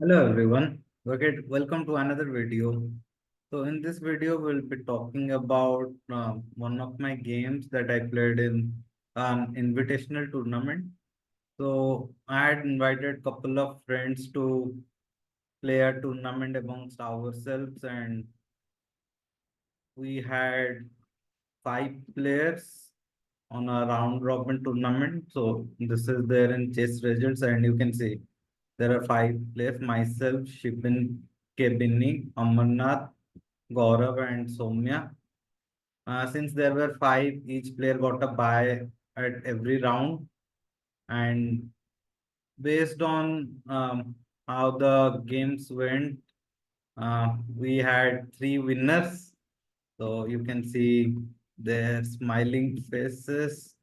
Hello everyone. Okay, welcome to another video. So in this video, we'll be talking about one of my games that I played in an invitational tournament. So I had invited a couple of friends to play a tournament amongst ourselves, and we had 5 players on a round robin tournament. So this is there in chess results, and you can see there are 5 players: myself, Shibin Benny, Amarnath, Gaurav, and Soumya. Since there were 5, each player got a bye at every round, and based on how the games went, we had 3 winners. So you can see their smiling faces.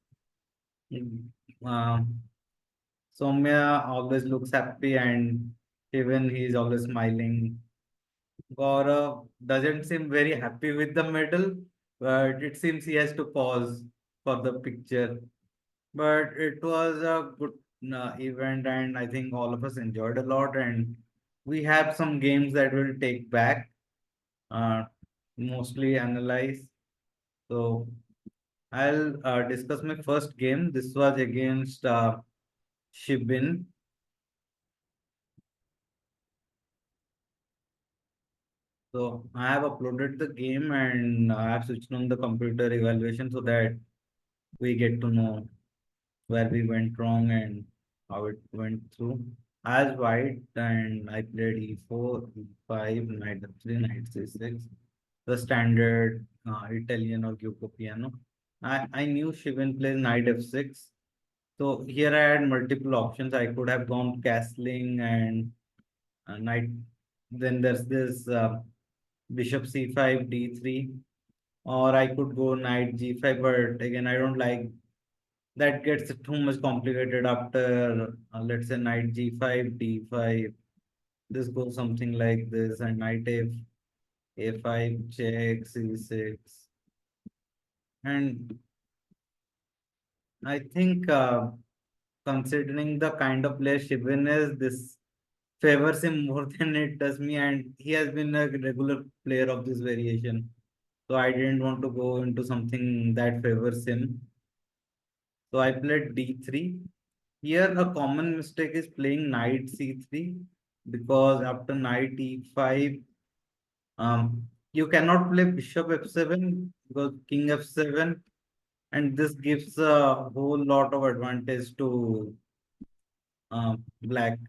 Uh, Soumya always looks happy, and even he's always smiling. Gaurav doesn't seem very happy with the medal, but it seems he has to pause for the picture. But it was a good event, and I think all of us enjoyed a lot. And we have some games that we'll take back, uh, mostly analyze. So I'll discuss my first game. This was against Shibin. So I have uploaded the game, and I have switched on the computer evaluation so that we get to know where we went wrong and how it went through. As white, and I played e4, e5, knight f3, knight c6, the standard Italian or Gioco piano. I knew Shivin plays knight f6. So here I had multiple options. I could have gone castling and knight. Then there's this bishop c5, d3, or I could go knight g5. But again, I don't like that, gets too much complicated after let's say knight g5, d5. This goes something like this, and knight a5, check, c6. And I think considering the kind of player Shibin is, this favors him more than it does me, and he has been a regular player of this variation. So I didn't want to go into something that favors him. So I played d3. Here, a common mistake is playing knight c3, because after knight e5, you cannot play bishop f7 because king f7, and this gives a whole lot of advantage to black.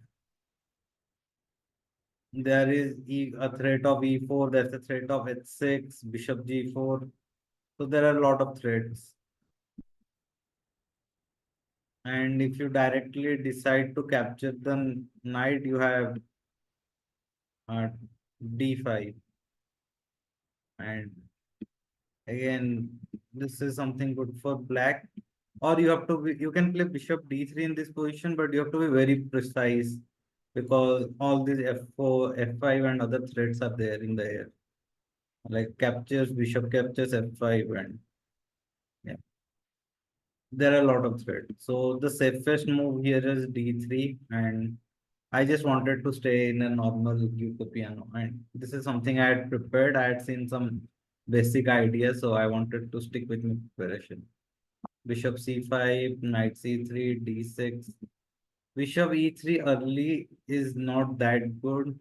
There is a threat of e4, there's a threat of h6, bishop g4. So there are a lot of threats. And if you directly decide to capture the knight, you have uh, d5. And again, this is something good for black. Or you have to be, you can play bishop d3 in this position, but you have to be very precise because all these f4, f5, and other threats are there in the air. Like captures, bishop captures f5, and yeah, there are a lot of threats. So the safest move here is d3, and I just wanted to stay in a normal Yuko piano. And this is something I had prepared. I had seen some basic ideas, so I wanted to stick with my preparation. Bishop c5, knight c3, d6. Bishop e3 early is not that good.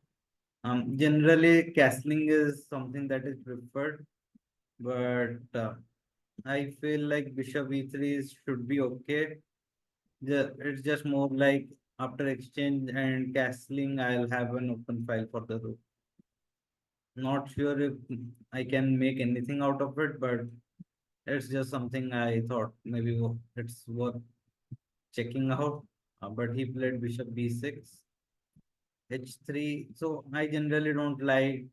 Generally, castling is something that is preferred, but I feel like bishop e3 should be okay. It's just more like after exchange and castling, I'll have an open file for the rook. Not sure if I can make anything out of it, but it's just something I thought maybe it's worth checking out. But he played bishop b6, h3. So I generally don't like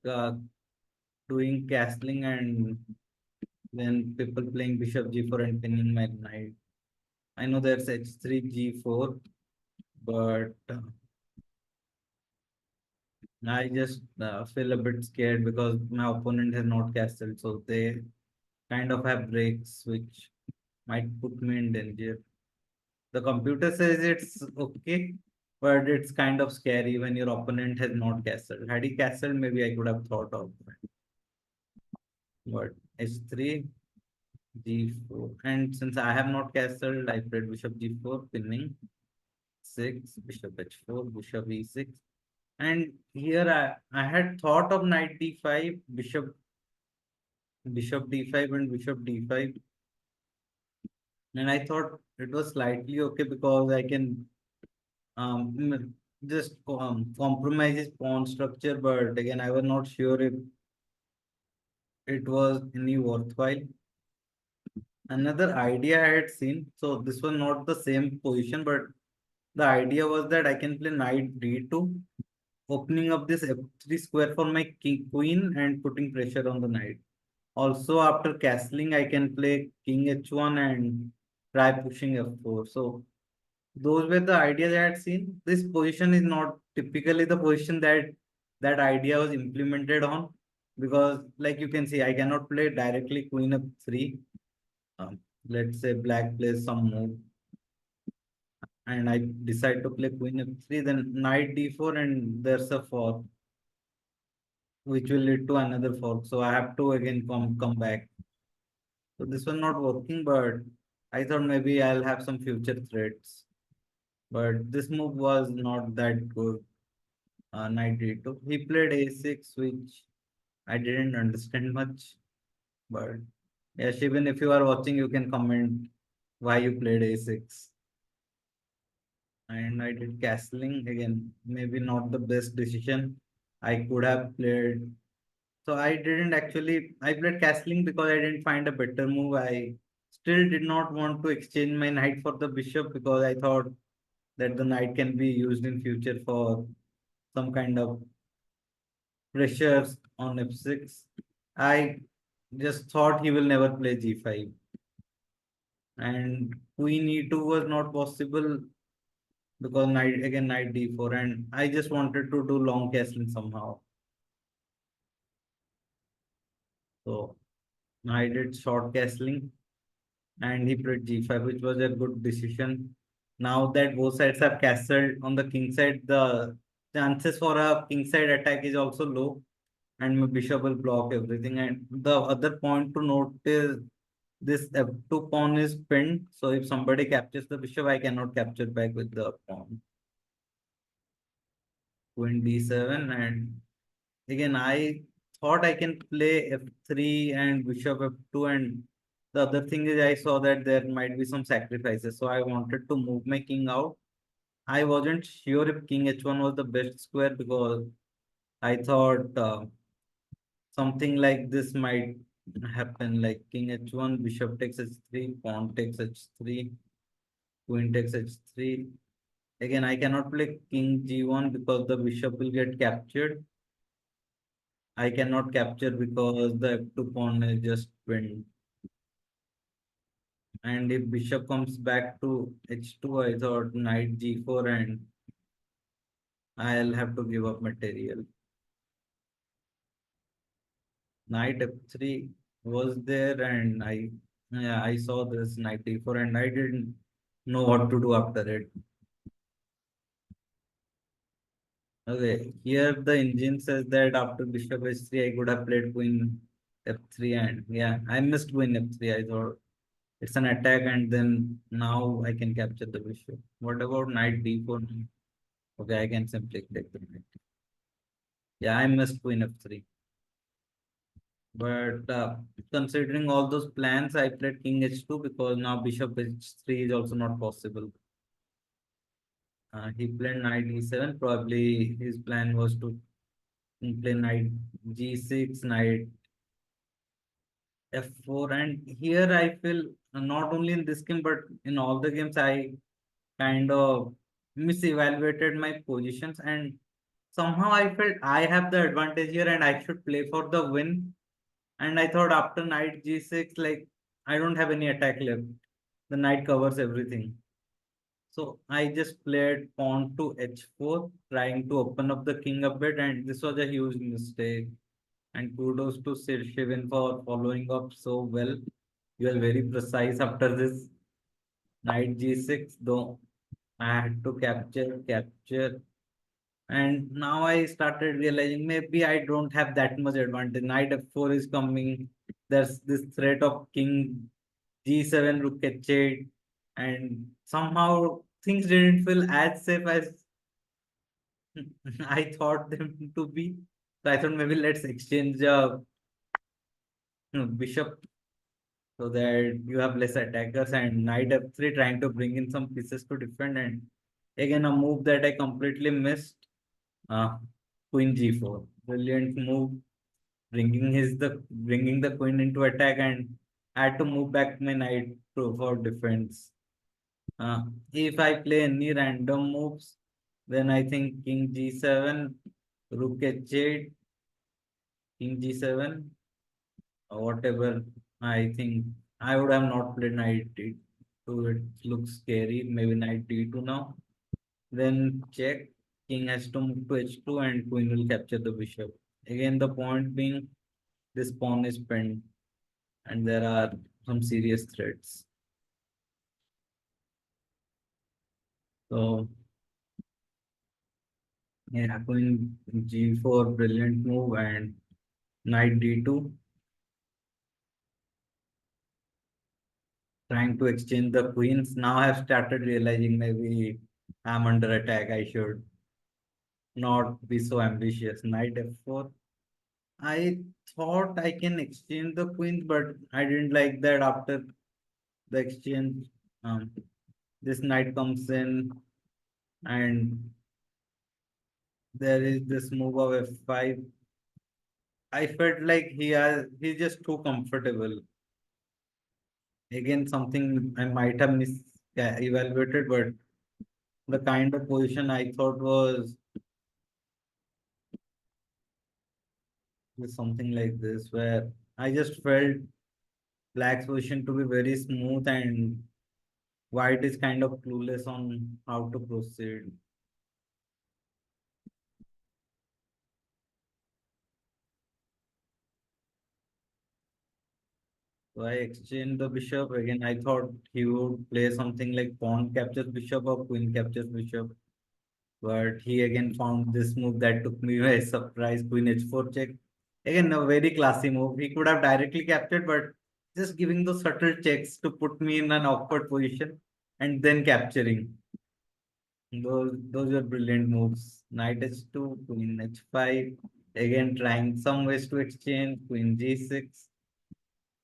doing castling and then people playing bishop g4 and pinning my knight. I know there's h3 g4, but I just feel a bit scared because my opponent has not castled, so they kind of have breaks which might put me in danger. The computer says it's okay, but it's kind of scary when your opponent has not castled. Had he castled, maybe I could have thought of it. But h3, g4, and since I have not castled, I played bishop g4, pinning 6, bishop h4, bishop e6, and here I had thought of knight d5, bishop d5, and bishop d5, and I thought it was slightly okay because I can just compromise his pawn structure, but again, I was not sure if it was any worthwhile. Another idea I had seen, so this was not the same position, but the idea was that I can play knight d2, opening up this f3 square for my queen and putting pressure on the knight. Also, after castling, I can play king h1 and try pushing f4. So those were the ideas I had seen. This position is not typically the position that idea was implemented on, because like you can see, I cannot play directly queen f3. Um, let's say black plays some move and I decide to play queen f3, then knight d4 and there's a fork which will lead to another fork. So I have to again come back. So this was not working, but I thought maybe I'll have some future threats. But this move was not that good. Knight d2. He played a6, which I didn't understand much. But yeah, Shibin, if you are watching, you can comment why you played a6. And I did castling again. Maybe not the best decision. I could have played. So I didn't actually. I played castling because I didn't find a better move. I still did not want to exchange my knight for the bishop because I thought that the knight can be used in future for some kind of pressures on f6. I just thought he will never play g5, and queen e2 was not possible because knight d4, and I just wanted to do long castling somehow. So I did short castling and he played g5, which was a good decision. Now that both sides have castled on the king side, the chances for a king side attack is also low, and my bishop will block everything. And the other point to note is this f2 pawn is pinned. So if somebody captures the bishop, I cannot capture back with the pawn. Queen d7, and again I thought I can play f3 and bishop f2, and the other thing is I saw that there might be some sacrifices, so I wanted to move my king out. I wasn't sure if king h1 was the best square because I thought something like this might happen, like king h1, bishop takes h3, pawn takes h3, queen takes h3. Again, I cannot play king g1 because the bishop will get captured. I cannot capture because the f2 pawn is just pinned. And if bishop comes back to h2, I thought knight g4 and I'll have to give up material. Knight f3 was there, and I saw this knight d4 and I didn't know what to do after it. Okay, here the engine says that after bishop h3, I could have played queen f3, and yeah, I missed queen f3. I thought it's an attack, and then now I can capture the bishop. What about knight d4? Okay, I can simply take the knight. Yeah, I missed queen f3. But considering all those plans, I played king h2 because now bishop h3 is also not possible. He played knight e7. Probably his plan was to play knight g6, knight f4. And here I feel not only in this game, but in all the games, I kind of misevaluated my positions. And somehow I felt I have the advantage here and I should play for the win. And I thought after knight g6, like I don't have any attack left. The knight covers everything. So I just played pawn to h4, trying to open up the king a bit, and this was a huge mistake. And kudos to Sir Shivin for following up so well. You are very precise after this knight g6, though. I had to capture. And now I started realizing maybe I don't have that much advantage. Knight f4 is coming. There's this threat of king g7, rook h8, and somehow things didn't feel as safe as I thought them to be. So I thought maybe let's exchange bishop so that you have less attackers, and knight f3 trying to bring in some pieces to defend, and again a move that I completely missed. Uh, Queen g4, brilliant move, bringing the queen into attack, and I had to move back my knight to for defense. If I play any random moves, then I think king g7, rook h8, king g7, or whatever. I think I would have not played knight d2. It looks scary. Maybe knight d2 now. Then check. King has to move to h2 and queen will capture the bishop. Again, the point being this pawn is pinned and there are some serious threats. So yeah, queen g4, brilliant move, and knight d2, trying to exchange the queens. Now I've started realizing maybe I'm under attack. I should not be so ambitious. Knight f4. I thought I can exchange the queens, but I didn't like that after the exchange. Um, this knight comes in, and there is this move of f5. I felt like he's just too comfortable. Again, something I might have mis evaluated, but the kind of position I thought was something like this, where I just felt black's position to be very smooth and white is kind of clueless on how to proceed. So I exchanged the bishop. Again, I thought he would play something like pawn captures bishop or queen captures bishop. But he again found this move that took me by surprise, queen h4 check. Again, a very classy move. He could have directly captured, but just giving those subtle checks to put me in an awkward position and then capturing. Those were brilliant moves. Knight h2, queen h5. Again, trying some ways to exchange, queen g6.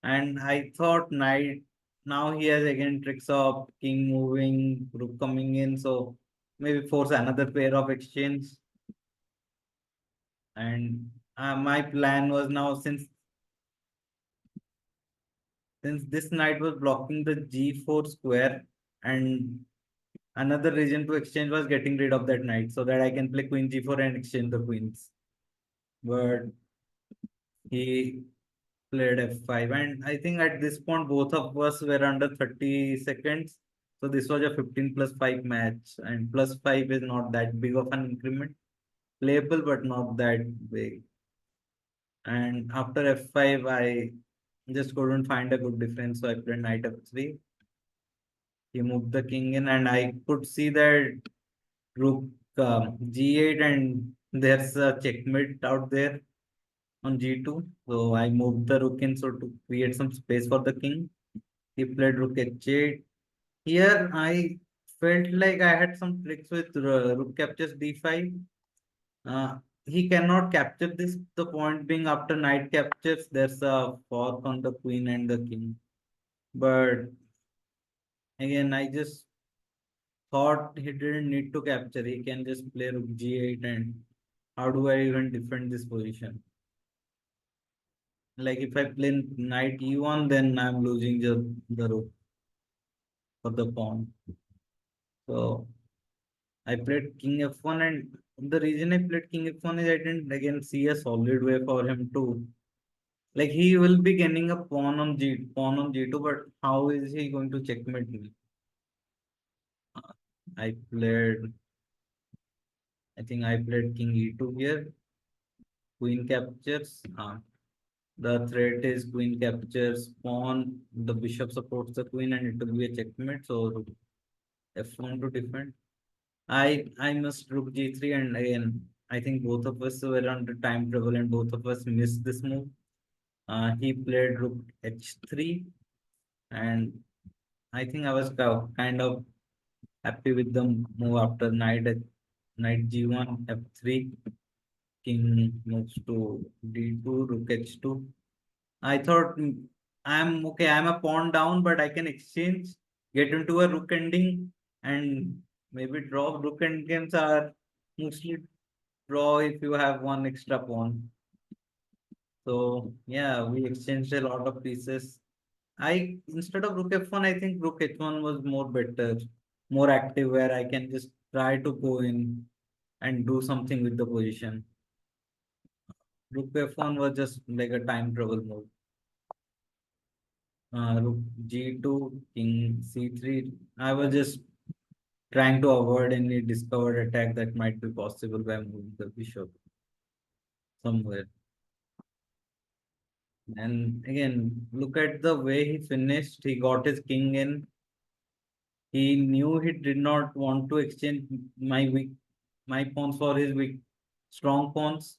And I thought knight, now he has again tricks of king moving, rook coming in. So maybe force another pair of exchange. And my plan was now, since this knight was blocking the g4 square, and another reason to exchange was getting rid of that knight so that I can play queen g4 and exchange the queens. But he played f5, and I think at this point both of us were under 30 seconds. So this was a 15 plus 5 match, and plus 5 is not that big of an increment. Playable, but not that big. And after f5, I just couldn't find a good difference, so I played knight f3. He moved the king in, and I could see that rook g8, and there's a checkmate out there on g2. So I moved the rook in so to create some space for the king. He played rook h8. Here I felt like I had some tricks with rook captures d5. Uh, he cannot capture this. The point being, after knight captures, there's a fork on the queen and the king. But again, I just thought he didn't need to capture. He can just play rook g8, and how do I even defend this position? Like if I play knight e1, then I'm losing the rook for the pawn. So I played king f1, and the reason I played king f1 is I didn't again see a solid way for him to, like, he will be gaining a pawn on g2, but how is he going to checkmate me? Uh, I played I think I played king e2 here, queen captures. The threat is queen captures pawn. The bishop supports the queen, and it will be a checkmate. So f1 to defend. I missed rook g3, and again I think both of us were under time trouble and both of us missed this move. He played rook h3, and I think I was kind of happy with the move after knight g1 f3, king moves to d2, rook h2. I thought I'm okay. I'm a pawn down, but I can exchange, get into a rook ending, and maybe draw. Rook end games are mostly draw if you have one extra pawn. So yeah, we exchanged a lot of pieces. I instead of rook f1, I think rook h1 was more better, more active, where I can just try to go in and do something with the position. Rook f1 was just like a time trouble move. Rook g2, king c3. I was just trying to avoid any discovered attack that might be possible by moving the bishop somewhere. And again, look at the way he finished. He got his king in. He knew he did not want to exchange my pawns for his weak strong pawns.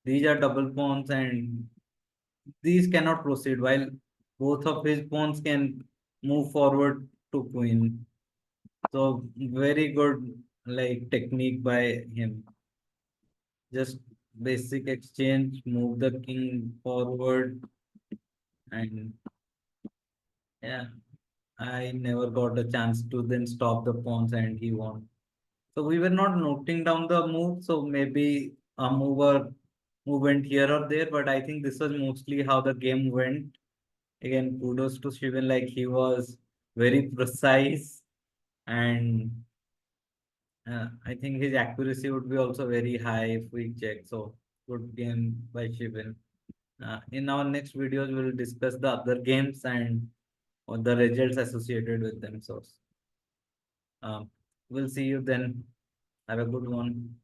These are double pawns, and these cannot proceed while both of his pawns can move forward to queen. So very good like technique by him. Just basic exchange, move the king forward, and yeah, I never got a chance to then stop the pawns and he won. So we were not noting down the move, so maybe a move went here or there, but I think this was mostly how the game went. Again, kudos to Shibin, like he was very precise, and I think his accuracy would be also very high if we check. So good game by Shibin. In our next videos, we'll discuss the other games and the results associated with them. So um, we'll see you then. Have a good one.